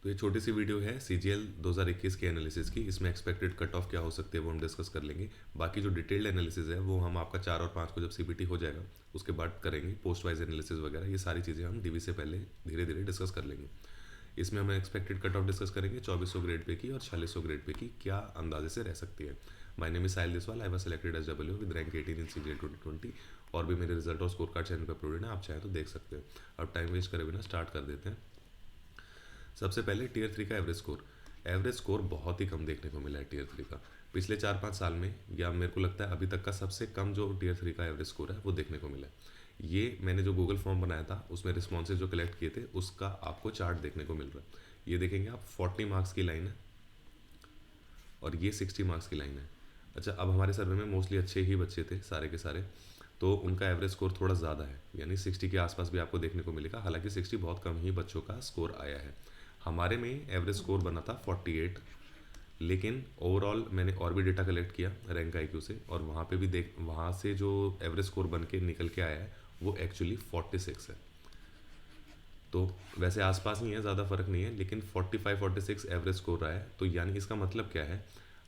तो ये छोटी सी वीडियो है सीजीएल 2021 के एनालिसिस की। इसमें एक्सपेक्टेड कट ऑफ क्या हो सकती है वो हम डिस्कस कर लेंगे। बाकी जो डिटेल्ड एनालिसिस है वो हम आपका 4 और 5 को जब सीबीटी हो जाएगा उसके बाद करेंगे। पोस्ट वाइज एनालिसिस वगैरह ये सारी चीज़ें हम डीवी से पहले धीरे धीरे डिस्कस कर लेंगे। इसमें हम एक्सपेक्टेड कट ऑफ डिस्कस करेंगे 2400 ग्रेड पे की और 4600 ग्रेड पे की क्या अंदाजे से रह सकती है। My name is Sahil Diswal, I was selected S W with rank 18 in CGL 2020। और भी मेरे रिजल्ट और स्कोर कार्ड चैनल पर अपलोडेड है, आप चाहें तो देख सकते हैं। अब टाइम वेस्ट करे बिना स्टार्ट कर देते हैं। सबसे पहले टीयर 3 का एवरेज स्कोर। एवरेज स्कोर बहुत ही कम देखने को मिला है टीयर 3 का पिछले 4-5 साल में, या मेरे को लगता है अभी तक का सबसे कम जो टीयर 3 का एवरेज स्कोर है वो देखने को मिला है। ये मैंने जो गूगल फॉर्म बनाया था उसमें रिस्पॉन्सेज जो कलेक्ट किए थे उसका आपको चार्ट देखने को मिल रहा है। ये देखेंगे आप 40 मार्क्स की लाइन है और ये 60 मार्क्स की लाइन है। अच्छा, अब हमारे सर्वे में मोस्टली अच्छे ही बच्चे थे सारे के सारे, तो उनका एवरेज स्कोर थोड़ा ज़्यादा है, यानी 60 के आसपास भी आपको देखने को मिलेगा। हालांकि 60 बहुत कम ही बच्चों का स्कोर आया है। हमारे में एवरेज स्कोर बना था 48, लेकिन ओवरऑल मैंने और भी डेटा कलेक्ट किया रैंक आईक्यू से, और वहाँ पे भी वहाँ से जो एवरेज स्कोर बन के निकल के आया है वो एक्चुअली 46 है। तो वैसे आसपास ही है, ज़्यादा फर्क नहीं है, लेकिन 45-46 एवरेज स्कोर रहा है। तो यानी इसका मतलब क्या है,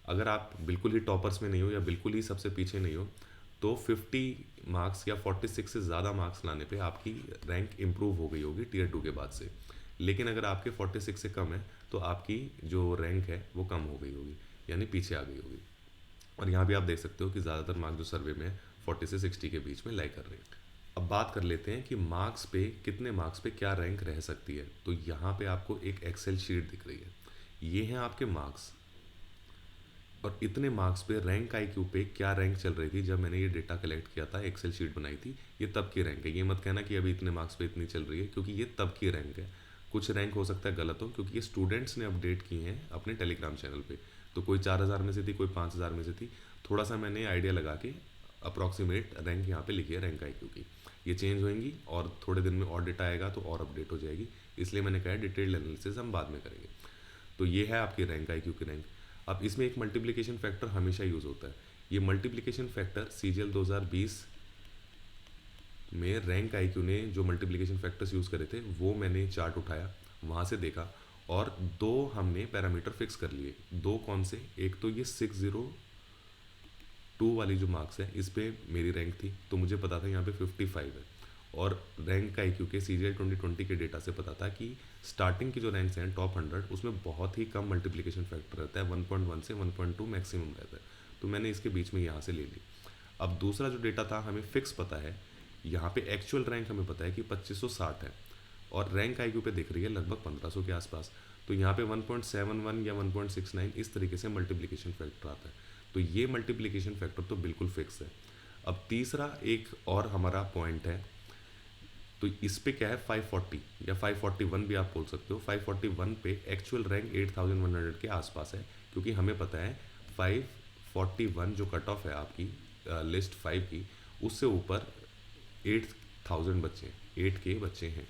अगर आप बिल्कुल ही टॉपर्स में नहीं हो या बिल्कुल ही सबसे पीछे नहीं हो तो 50 मार्क्स या 46 से ज़्यादा मार्क्स लाने पे आपकी रैंक इम्प्रूव हो गई होगी टीयर 2 के बाद से। लेकिन अगर आपके 46 से कम है तो आपकी जो रैंक है वो कम हो गई होगी, यानी पीछे आ गई होगी। और यहाँ भी आप देख सकते हो कि ज़्यादातर मार्क्स जो सर्वे में 40 से 60 के बीच में लाई कर रहे हैं। अब बात कर लेते हैं कि मार्क्स पे कितने मार्क्स पे क्या रैंक रह सकती है। तो यहाँ पे आपको एक एक्सेल शीट दिख रही है, ये हैं आपके मार्क्स, और इतने मार्क्स पे रैंक आईक्यू पे क्या रैंक चल रही थी जब मैंने ये डेटा कलेक्ट किया था, एक्सेल शीट बनाई थी। ये तब की रैंक है, ये मत कहना कि अभी इतने मार्क्स पे इतनी चल रही है, क्योंकि ये तब की रैंक है। कुछ रैंक हो सकता है गलत हो, क्योंकि ये स्टूडेंट्स ने अपडेट की हैं अपने टेलीग्राम चैनल पे। तो कोई 4000 में से थी, कोई 5000 में से थी। थोड़ा सा मैंने आइडिया लगा के अप्रॉक्सीमेट रैंक यहाँ पे लिखी है रैंक आईक्यू की। ये चेंज होंगी और थोड़े दिन में और डेटा आएगा तो और अपडेट हो जाएगी, इसलिए मैंने कहा डिटेल्ड एनालिसिस हम बाद में करेंगे। तो ये है आपकी रैंक आईक्यू की रैंक। अब इसमें एक मल्टीप्लिकेशन फैक्टर हमेशा यूज़ होता है। ये मल्टीप्लिकेशन फैक्टर सीजीएल 2020 में रैंक आईक्यू ने जो मल्टीप्लिकेशन फैक्टर्स यूज़ करे थे वो मैंने चार्ट उठाया, वहाँ से देखा, और दो हमने पैरामीटर फिक्स कर लिए। दो कौन से, एक तो ये 602 वाली जो मार्क्स है इस पर मेरी रैंक थी, तो मुझे पता था यहाँ पे 55 है। और रैंक आईक्यू के सीजीएल 2020 के डेटा से पता था कि स्टार्टिंग की जो रैंक्स हैं टॉप 100 उसमें बहुत ही कम मल्टीप्लिकेशन फैक्टर रहता है, 1.1 से 1.2 मैक्सिमम रहता है। तो मैंने इसके बीच में यहाँ से ले ली। अब दूसरा जो डेटा था हमें फिक्स पता है, यहाँ पे एक्चुअल रैंक हमें पता है कि 2560 है, और रैंक आईक्यू पे दिख रही है लगभग 1500 के आसपास। तो यहाँ पे 1.71 या 1.69 इस तरीके से मल्टीप्लिकेशन फैक्टर आता है। तो ये मल्टीप्लिकेशन फैक्टर तो बिल्कुल फिक्स है। अब तीसरा एक और हमारा पॉइंट है, तो इस पे क्या है 540 या 541 भी आप बोल सकते हो। 541 पे एक्चुअल रैंक 8100 के आसपास है, क्योंकि हमें पता है 541 जो कट ऑफ है आपकी लिस्ट 5 की, उससे ऊपर 8000 बच्चे, 8 के बच्चे हैं।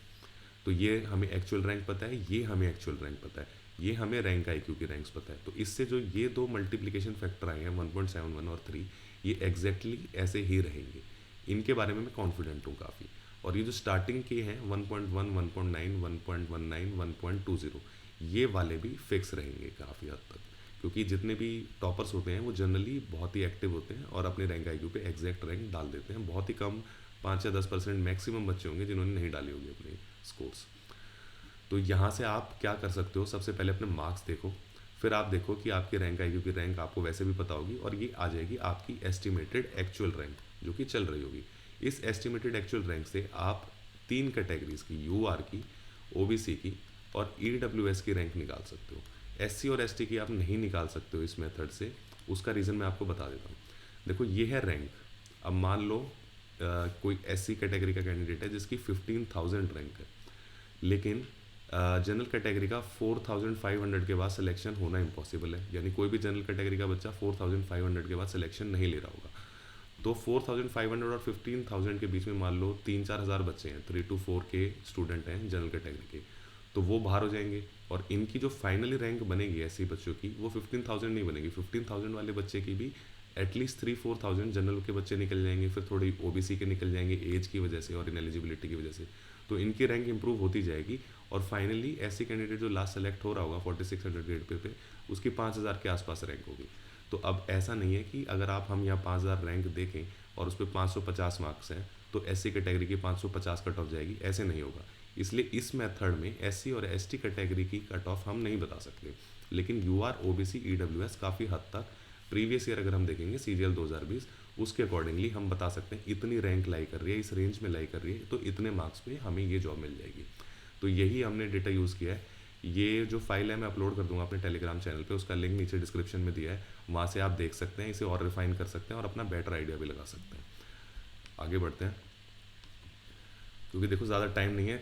तो ये हमें एक्चुअल रैंक पता है, ये हमें एक्चुअल रैंक पता है, ये हमें रैंक आईक्यू की रैंक्स पता है। तो इससे जो ये दो मल्टीप्लिकेशन फैक्टर आए हैं 1.71 और 3, ये एग्जैक्टली ऐसे ही रहेंगे। इनके बारे में मैं कॉन्फिडेंट हूँ काफ़ी। और ये जो स्टार्टिंग के हैं 1.1, 1.9, 1.19, 1.20, ये वाले भी फिक्स रहेंगे काफ़ी हद तक, क्योंकि जितने भी टॉपर्स होते हैं वो जनरली बहुत ही एक्टिव होते हैं और अपने रैंक आईक्यू पे एग्जैक्ट रैंक डाल देते हैं। बहुत ही कम 5 या 10% मैक्सिमम बच्चे होंगे जिन्होंने नहीं डाली होगी अपने स्कोर्स। तो यहाँ से आप क्या कर सकते हो, सबसे पहले अपने मार्क्स देखो, फिर आप देखो कि आपकी रैंक आईक्यू की रैंक आपको वैसे भी पता होगी, और ये आ जाएगी आपकी एस्टिमेटेड एक्चुअल रैंक जो कि चल रही होगी। इस एस्टिमेटेड एक्चुअल रैंक से आप 3 कैटेगरीज की, यूआर की, ओबीसी की और ईडब्ल्यूएस की रैंक निकाल सकते हो। एससी और एसटी की आप नहीं निकाल सकते हो इस मेथड से। उसका रीज़न मैं आपको बता देता हूँ। देखो ये है रैंक। अब मान लो कोई एससी कैटेगरी का कैंडिडेट है जिसकी 15,000 रैंक है, लेकिन जनरल कैटेगरी का 4,500 के बाद सिलेक्शन होना इम्पॉसिबल है, यानी कोई भी जनरल कैटेगरी का बच्चा 4,500 के बाद सिलेक्शन नहीं ले रहा होगा। तो 4,500 और 15,000 के बीच में मान लो 3-4 हज़ार बच्चे हैं, 3 to 4 के स्टूडेंट हैं जनरल कैटेगरी के, तो वो बाहर हो जाएंगे। और इनकी जो फाइनली रैंक बनेगी ऐसे बच्चों की, वो 15,000 नहीं बनेगी। 15,000 वाले बच्चे की भी एटलीस्ट 3-4,000 जनरल के बच्चे निकल जाएंगे, फिर थोड़ी ओबीसी के निकल जाएंगे एज की वजह से और इनएलिजिबिलिटी की वजह से। तो इनकी रैंक इंप्रूव होती जाएगी, और फाइनली एससी कैंडिडेट जो लास्ट सेलेक्ट हो रहा होगा 4600 ग्रेड पे उसकी 5000 के आसपास रैंक होगी। तो अब ऐसा नहीं है कि अगर आप हम यहाँ 5000 रैंक देखें और उस पर 550 मार्क्स हैं तो एससी कैटेगरी की 550 कट ऑफ जाएगी, ऐसे नहीं होगा। इसलिए इस मेथड में एससी और एसटी कैटेगरी की कट ऑफ हम नहीं बता सकते, लेकिन यूआर, ओबीसी, ईडब्ल्यूएस काफ़ी हद तक प्रीवियस ईयर अगर हम देखेंगे सीजीएल 2020 उसके अकॉर्डिंगली हम बता सकते हैं इतनी रैंक लाई कर रही है, इस रेंज में लाई कर रही है, तो इतने मार्क्स पे हमें ये जॉब मिल जाएगी। तो यही हमने डेटा यूज़ किया है। ये जो फाइल है मैं अपलोड कर दूंगा अपने टेलीग्राम चैनल पे, उसका लिंक नीचे डिस्क्रिप्शन में दिया है, वहाँ से आप देख सकते हैं, इसे और रिफाइन कर सकते हैं और अपना बेटर आइडिया भी लगा सकते हैं। आगे बढ़ते हैं, क्योंकि देखो ज़्यादा टाइम नहीं है,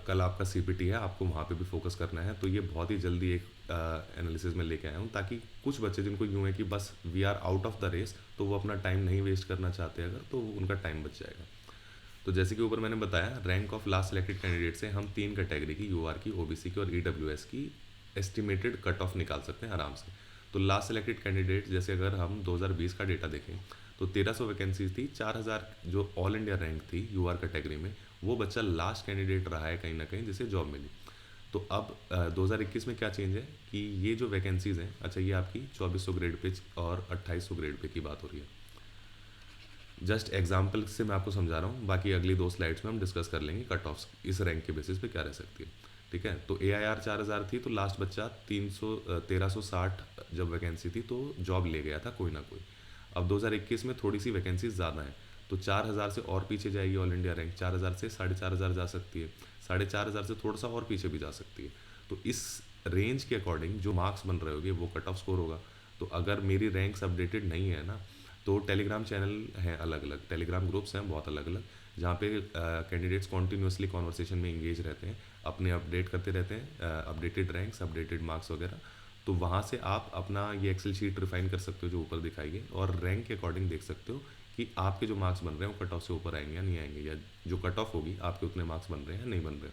कल आपका सीपीटी है, आपको वहाँ पे भी फोकस करना है। तो ये बहुत ही जल्दी एक एनालिसिस में लेके आया हूँ ताकि कुछ बच्चे जिनको यूँ है कि बस we are out of the race, तो वो अपना टाइम नहीं वेस्ट करना चाहते अगर, तो उनका टाइम बच जाएगा। तो जैसे कि ऊपर मैंने बताया, rank of last selected candidate से हम 3 कैटेगरी की, यूआर की, ओबीसी की और ईडब्ल्यूएस की एस्टिमेटेड कट ऑफ निकाल सकते हैं आराम से। तो लास्ट सेलेक्टेड कैंडिडेट जैसे अगर हम 2020 का डेटा देखें तो 1300 वैकेंसीज थी, 4000 जो ऑल इंडिया रैंक थी यूआर कैटेगरी में, वो बच्चा लास्ट कैंडिडेट रहा है कहीं ना कहीं जिसे जॉब मिली। तो अब 2021 में क्या चेंज है कि ये जो वैकेंसीज़ हैं, अच्छा ये आपकी 2400 ग्रेड पे और 2800 ग्रेड पे की बात हो रही है। जस्ट एग्जाम्पल से मैं आपको समझा रहा हूँ, बाकी अगली 2 स्लाइड्स में हम डिस्कस कर लेंगे कट ऑफ्स इस रैंक के बेसिस पे क्या रह सकती है। ठीक है, तो AIR 4000 थी, तो लास्ट बच्चा 1360 जब वैकेंसी थी तो जॉब ले गया था कोई ना कोई। अब 2021 में थोड़ी सी वैकेंसीज ज़्यादा हैं, तो 4000 से और पीछे जाएगी ऑल इंडिया रैंक, 4000 से 4500 जा सकती है, 4500 से थोड़ा सा और पीछे भी जा सकती है। तो इस रेंज के अकॉर्डिंग जो मार्क्स बन रहे होंगे वो कट ऑफ स्कोर होगा। तो अगर मेरी रैंक्स अपडेटेड नहीं है ना, तो टेलीग्राम चैनल हैं अलग अलग, टेलीग्राम ग्रुप्स हैं बहुत अलग अलग, जहाँ पे कैंडिडेट्स कॉन्टीन्यूसली कॉन्वर्सेशन में इंगेज रहते हैं, अपने अपडेट करते रहते हैं, अपडेटेड रैंक्स, अपडेटेड मार्क्स वगैरह। तो वहाँ से आप अपना ये एक्सेल शीट रिफाइन कर सकते हो जो ऊपर दिखाई है, और रैंक के अकॉर्डिंग देख सकते हो कि आपके जो मार्क्स बन रहे हैं वो कट ऑफ से ऊपर आएंगे या नहीं आएंगे, या जो कट ऑफ होगी आपके उतने मार्क्स बन रहे हैं या नहीं बन रहे।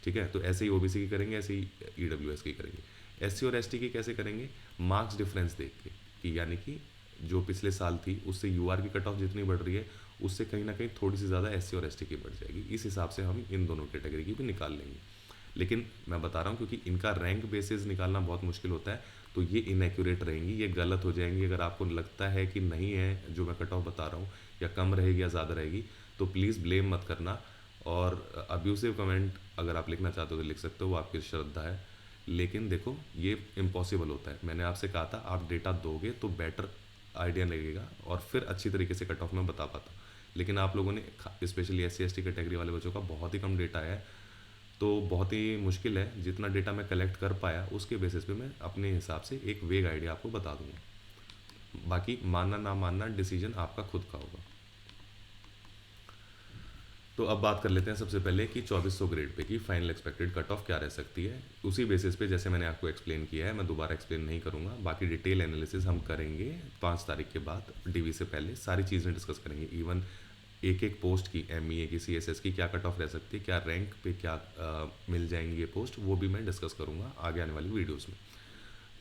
ठीक है, तो ऐसे ही ओबीसी की करेंगे, ऐसे ही ईडब्ल्यूएस की करेंगे। एससी और एसटी की कैसे करेंगे, मार्क्स डिफरेंस देख के, कि यानी कि जो पिछले साल थी उससे यूआर की कट ऑफ जितनी बढ़ रही है उससे कहीं ना कहीं थोड़ी सी ज़्यादा एससी और एसटी की बढ़ जाएगी। इस हिसाब से हम इन दोनों कैटेगरी की भी निकाल लेंगे। लेकिन मैं बता रहा हूँ क्योंकि इनका रैंक बेसिस निकालना बहुत मुश्किल होता है, तो ये इनएक्यूरेट रहेंगी, ये गलत हो जाएंगी। अगर आपको लगता है कि नहीं है जो मैं कट ऑफ बता रहा हूँ, या कम रहेगी या ज़्यादा रहेगी, तो प्लीज़ ब्लेम मत करना। और अब्यूसिव कमेंट अगर आप लिखना चाहते हो तो लिख सकते हो, वो आपकी श्रद्धा है। लेकिन देखो ये इम्पॉसिबल होता है, मैंने आपसे कहा था आप डेटा दोगे तो बेटर आइडिया लगेगा और फिर अच्छी तरीके से कट ऑफ में बता पाता। लेकिन आप लोगों ने स्पेशली एससी एसटी कैटेगरी वाले बच्चों का बहुत ही कम डेटा है, तो बहुत ही मुश्किल है। जितना डेटा मैं कलेक्ट कर पाया उसके बेसिस पे मैं अपने हिसाब से एक वेग आइडिया आपको बता दूंगा। बाकी मानना ना मानना डिसीजन आपका खुद का होगा। तो अब बात कर लेते हैं सबसे पहले कि 2400 ग्रेड पे की फाइनल एक्सपेक्टेड कट ऑफ क्या रह सकती है। उसी बेसिस पे जैसे मैंने आपको एक्सप्लेन किया है, मैं दोबारा एक्सप्लेन नहीं करूँगा। बाकी डिटेल एनालिसिस हम करेंगे 5 तारीख के बाद, डीवी से पहले सारी चीज़ें डिस्कस करेंगे। इवन एक एक पोस्ट की, एमईए की, सीएसएस की क्या कट ऑफ रह सकती है, क्या रैंक पे क्या मिल जाएंगी ये पोस्ट, वो भी मैं डिस्कस करूँगा आगे आने वाली वीडियोज़ में।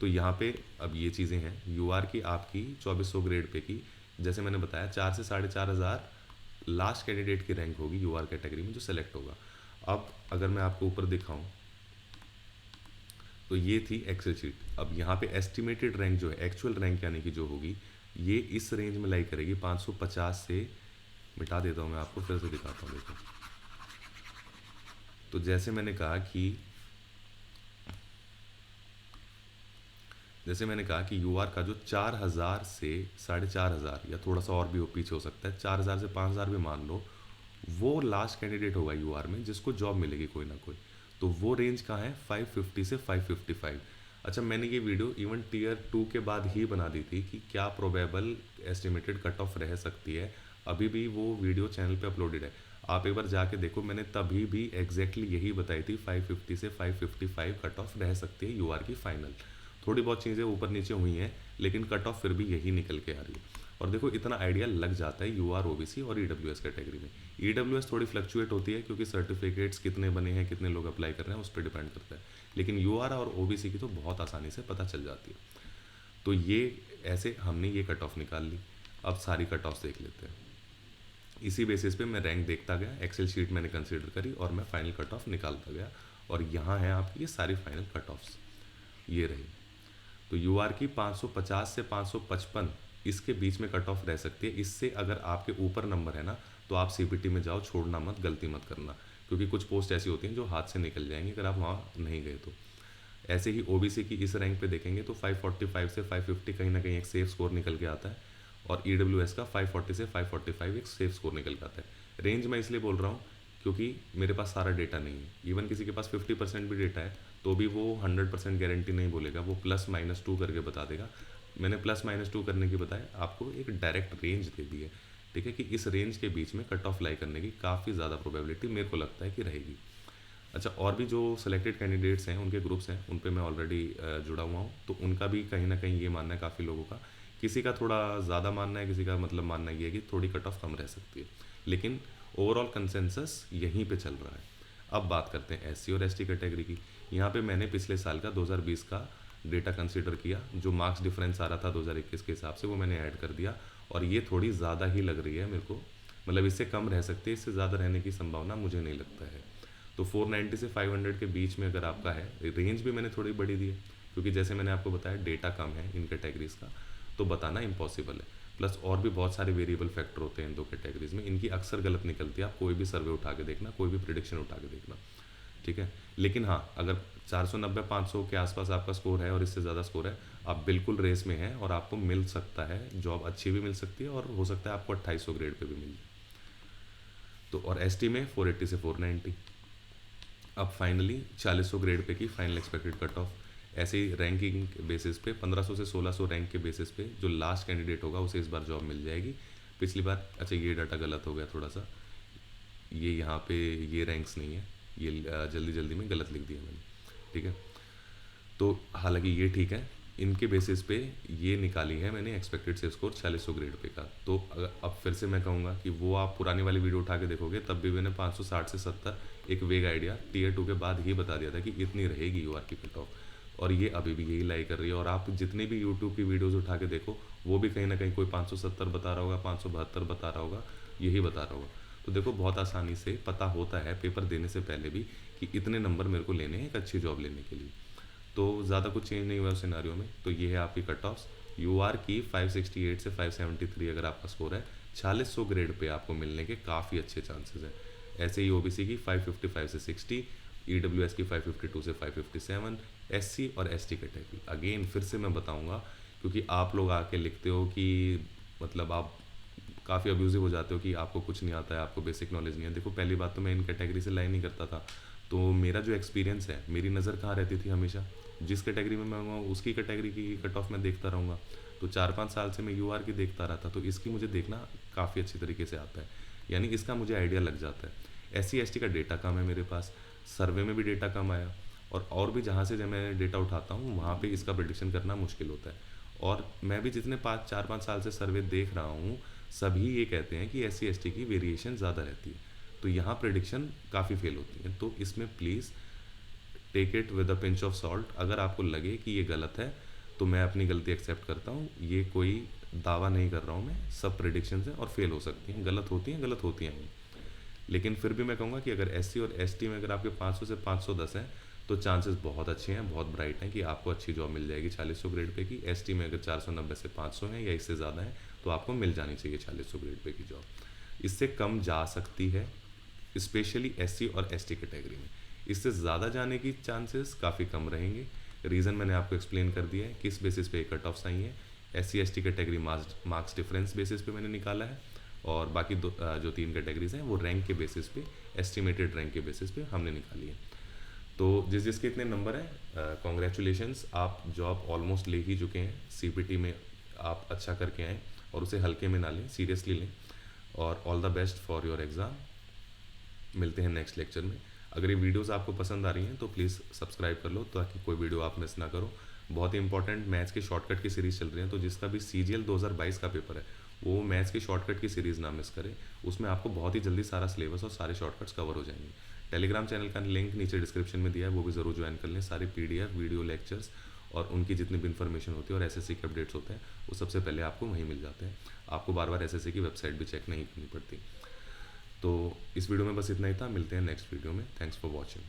तो यहाँ पे अब ये चीज़ें हैं, यूआर की आपकी 2400 ग्रेड पे की, जैसे मैंने बताया 4 से 4500 लास्ट कैंडिडेट की रैंक होगी यूआर कैटेगरी में जो सेलेक्ट होगा। अब अगर मैं आपको ऊपर दिखाऊं तो ये थी एक्सेल शीट। अब यहाँ पे एस्टिमेटेड रैंक जो है, एक्चुअल रैंक यानी कि जो होगी, ये इस रेंज में लाई करेगी 550 से, मिटा देता हूँ मैं आपको फिर से दिखाता हूँ। देखो, तो जैसे मैंने कहा कि यूआर का जो 4000 से 4500 या थोड़ा सा और भी पीछे हो सकता है, 4000 से 5000 भी मान लो, वो लास्ट कैंडिडेट होगा यूआर में जिसको जॉब मिलेगी कोई ना कोई। तो वो रेंज कहाँ है, 550 से 555। अच्छा, मैंने ये वीडियो इवन टीयर 2 के बाद ही बना दी थी कि क्या प्रोबेबल एस्टिमेटेड कट ऑफ रह सकती है। अभी भी वो वीडियो चैनल पे अपलोडेड है, आप एक बार जाके देखो। मैंने तभी भी एग्जैक्टली यही बताई थी, 550 से 555 कट ऑफ रह सकती है यूआर की फाइनल। थोड़ी बहुत चीज़ें ऊपर नीचे हुई हैं, लेकिन कट ऑफ फिर भी यही निकल के आ रही है। और देखो इतना आइडिया लग जाता है यूआर, ओबीसी और ईडब्ल्यूएस कैटेगरी में। ईडब्ल्यूएस थोड़ी फ्लक्चुएट होती है क्योंकि सर्टिफिकेट्स कितने बने हैं, कितने लोग अप्लाई कर रहे हैं, उस पर डिपेंड करता है। लेकिन यूआर और ओबीसी की तो बहुत आसानी से पता चल जाती है। तो ये ऐसे हमने ये कट ऑफ निकाल ली। अब सारी कट ऑफ देख लेते हैं। इसी बेसिस पे मैं रैंक देखता गया, एक्सेल शीट मैंने कंसीडर करी और मैं फाइनल कट ऑफ निकालता गया। और यहाँ है आपकी ये सारी फाइनल कट ऑफ्स, ये रही। तो यू आर की 550 से 555 इसके बीच में कट ऑफ रह सकती है। इससे अगर आपके ऊपर नंबर है ना, तो आप सीपीटी में जाओ, छोड़ना मत, गलती मत करना, क्योंकि कुछ पोस्ट ऐसी होती हैं जो हाथ से निकल जाएंगी अगर आप वहाँ नहीं गए तो। ऐसे ही ओबीसी की इस रैंक पे देखेंगे तो 545 से 550 कहीं ना कहीं एक सेफ स्कोर निकल के आता है, और ईडब्ल्यूएस का 540 से 545 एक सेफ स्कोर निकल के आता है। रेंज मैं इसलिए बोल रहा हूँ क्योंकि मेरे पास सारा डेटा नहीं है। इवन किसी के पास 50% भी डेटा है तो भी वो 100% गारंटी नहीं बोलेगा, वो +-2 करके बता देगा। मैंने +-2 करने की बताए आपको एक डायरेक्ट रेंज दे दी है, ठीक है, कि इस रेंज के बीच में कट ऑफ लाई करने की काफ़ी ज़्यादा प्रोबेबिलिटी मेरे को लगता है कि रहेगी। अच्छा, और भी जो सेलेक्टेड कैंडिडेट्स हैं, उनके ग्रुप्स हैं, उन पे मैं ऑलरेडी जुड़ा हुआ हूँ, तो उनका भी कहीं ना कहीं ये मानना है काफ़ी लोगों का, किसी का थोड़ा ज़्यादा मानना है, किसी का मतलब मानना ये है कि थोड़ी कट ऑफ कम रह सकती है, लेकिन ओवरऑल कंसेंसस यहीं पे चल रहा है। अब बात करते हैं एससी और एसटी कैटेगरी की। यहाँ पे मैंने पिछले साल का 2020 का डेटा कंसीडर किया, जो मार्क्स डिफरेंस आ रहा था 2021 के हिसाब से वो मैंने ऐड कर दिया, और ये थोड़ी ज़्यादा ही लग रही है मेरे को, मतलब इससे कम रह सकती है, इससे ज़्यादा रहने की संभावना मुझे नहीं लगता है। तो 490 से 500 के बीच में अगर आपका है, रेंज भी मैंने थोड़ी बड़ी दी है, क्योंकि जैसे मैंने आपको बताया डेटा कम है इन कैटेगरीज़ का, तो बताना इम्पॉसिबल है। प्लस और भी बहुत सारे वेरिएबल फैक्टर होते हैं इन दो कैटेगरीज में, इनकी अक्सर गलत निकलती है। आप कोई भी सर्वे उठा के देखना, कोई भी प्रिडिक्शन उठा के देखना, ठीक है। लेकिन हाँ, अगर 490-500 के आसपास आपका स्कोर है और इससे ज़्यादा स्कोर है, आप बिल्कुल रेस में हैं और आपको मिल सकता है जॉब, अच्छी भी मिल सकती है, और हो सकता है आपको 2800 ग्रेड पे भी मिल जाए। तो और एसटी में 480 से 490। अब फाइनली 4000 ग्रेड पे की फाइनल एक्सपेक्टेड कट ऑफ, ऐसे ही रैंकिंग बेसिस पे 1500 से 1600 रैंक के बेसिस पे जो लास्ट कैंडिडेट होगा उसे इस बार जॉब मिल जाएगी। पिछली बार, अच्छा ये डाटा गलत हो गया थोड़ा सा, ये यहाँ पे ये रैंक्स नहीं है, ये जल्दी जल्दी में गलत लिख दिया मैंने, ठीक है। तो हालांकि ये ठीक है, इनके बेसिस पे ये निकाली है मैंने expected save score 4600 grade pay का। तो अब फिर से मैं कहूँगा कि वो आप पुरानी वाली वीडियो उठा के देखोगे, तब भी मैंने 560 से 70 एक वेग आइडिया टियर 2 के बाद ही बता दिया था कि इतनी रहेगी यूआर की कट ऑफ, और ये अभी भी यही लाई कर रही है। और आप जितनी भी यूट्यूब की वीडियोज़ उठा के देखो, वो भी कहीं ना कहीं कोई 570 बता रहा होगा, 572 बता रहा होगा, यही बता रहा होगा। तो देखो, बहुत आसानी से पता होता है पेपर देने से पहले भी कि इतने नंबर मेरे को लेने हैं एक अच्छी जॉब लेने के लिए। तो ज़्यादा कुछ चेंज नहीं हुआ उस सिनारियो में। तो ये है आपकी कट ऑफ्स। यू आर की 568 से 573 अगर आपका स्कोर है, 4600 ग्रेड पे आपको मिलने के काफ़ी अच्छे चांसेस हैं। ऐसे ही ओबीसी की 555 से 60, ईडब्ल्यूएस की 552 से 557, एससी और एसटी कैटेगरी अगेन फिर से मैं बताऊंगा, क्योंकि आप लोग आके लिखते हो कि मतलब आप काफ़ी अब्यूजिव हो जाते हो कि आपको कुछ नहीं आता है, आपको बेसिक नॉलेज नहीं है। देखो, पहली बात तो मैं इन कैटेगरी से लाइन नहीं करता था, तो मेरा जो एक्सपीरियंस है, मेरी नज़र कहाँ रहती थी हमेशा, जिस कैटेगरी में मैं हूँ उसकी कैटेगरी की कट ऑफ मैं देखता रहूँगा। तो 4-5 साल से मैं यूआर की देखता रहा था, तो इसकी मुझे देखना काफ़ी अच्छी तरीके से आता है, यानी इसका मुझे आइडिया लग जाता है। एससी एसटी का डेटा कम है मेरे पास, सर्वे में भी डेटा कम आया, और भी जहाँ से जब मैं डेटा उठाता हूँ वहाँ पे इसका प्रेडिक्शन करना मुश्किल होता है। और मैं भी जितने 4-5 साल से सर्वे देख रहा हूँ, सभी ये कहते हैं कि एससी एसटी की वेरिएशन ज़्यादा रहती है, तो यहाँ प्रेडिक्शन काफ़ी फेल होती है। तो इसमें please take it with a pinch of salt. अगर आपको लगे कि ये गलत है तो मैं अपनी गलती एक्सेप्ट करता हूँ, ये कोई दावा नहीं कर रहा हूँ मैं, सब प्रेडिक्शंस हैं और फेल हो सकती हैं, गलत होती हैं। लेकिन फिर भी मैं कहूँगा कि अगर एससी और एसटी में अगर आपके 500 से 510 हैं तो चांसेस बहुत अच्छे हैं, बहुत ब्राइट हैं कि आपको अच्छी जॉब मिल जाएगी 4600 ग्रेड पे की। एसटी में अगर 490 से 500 हैं या इससे ज़्यादा है तो आपको मिल जानी चाहिए 4600 ग्रेड पे की जॉब। इससे कम जा सकती है, स्पेशली एससी और एसटी कैटेगरी में। इससे ज़्यादा जाने की चांसेस काफ़ी कम रहेंगे। रीज़न मैंने आपको एक्सप्लेन कर दिया है किस बेसिस पे कट ऑफ्स आई हैं। SC ST category marks difference basis पे मैंने निकाला है, और बाकी जो 3 कैटेगरीज हैं वो रैंक के बेसिस पे, एस्टिमेटेड रैंक के बेसिस पे हमने निकाली है। तो जिसके इतने नंबर हैं, कॉन्ग्रेचुलेशंस, आप जॉब ऑलमोस्ट ले ही चुके हैं। सीपीटी में आप अच्छा करके आएँ और उसे हल्के में ना लें, सीरियसली लें, और all the best for your exam. मिलते हैं नेक्स्ट लेक्चर में। अगर ये वीडियोस आपको पसंद आ रही हैं तो प्लीज़ सब्सक्राइब कर लो ताकि कोई वीडियो आप मिस ना करो। बहुत ही इंपॉर्टेंट मैथ्स के शॉर्टकट की सीरीज़ चल रही है, तो जिसका भी सीजीएल 2022 का पेपर है वो मैथ्स के शॉर्टकट की सीरीज़ ना मिस करे। उसमें आपको बहुत ही जल्दी सारा सिलेबस और सारे शॉर्टकट्स कवर हो जाएंगे। टेलीग्राम चैनल का लिंक नीचे डिस्क्रिप्शन में दिया है, वो भी ज़रूर ज्वाइन कर लें। सारी पीडीएफ, वीडियो लेक्चर्स और उनकी जितनी भी इन्फॉर्मेशन होती है और एसएससी के अपडेट्स होते हैं वो सबसे पहले आपको वहीं मिल जाते हैं। आपको बार बार एसएससी की वेबसाइट भी चेक नहीं करनी पड़ती। तो इस वीडियो में बस इतना ही था, मिलते हैं नेक्स्ट वीडियो में। Thanks for watching.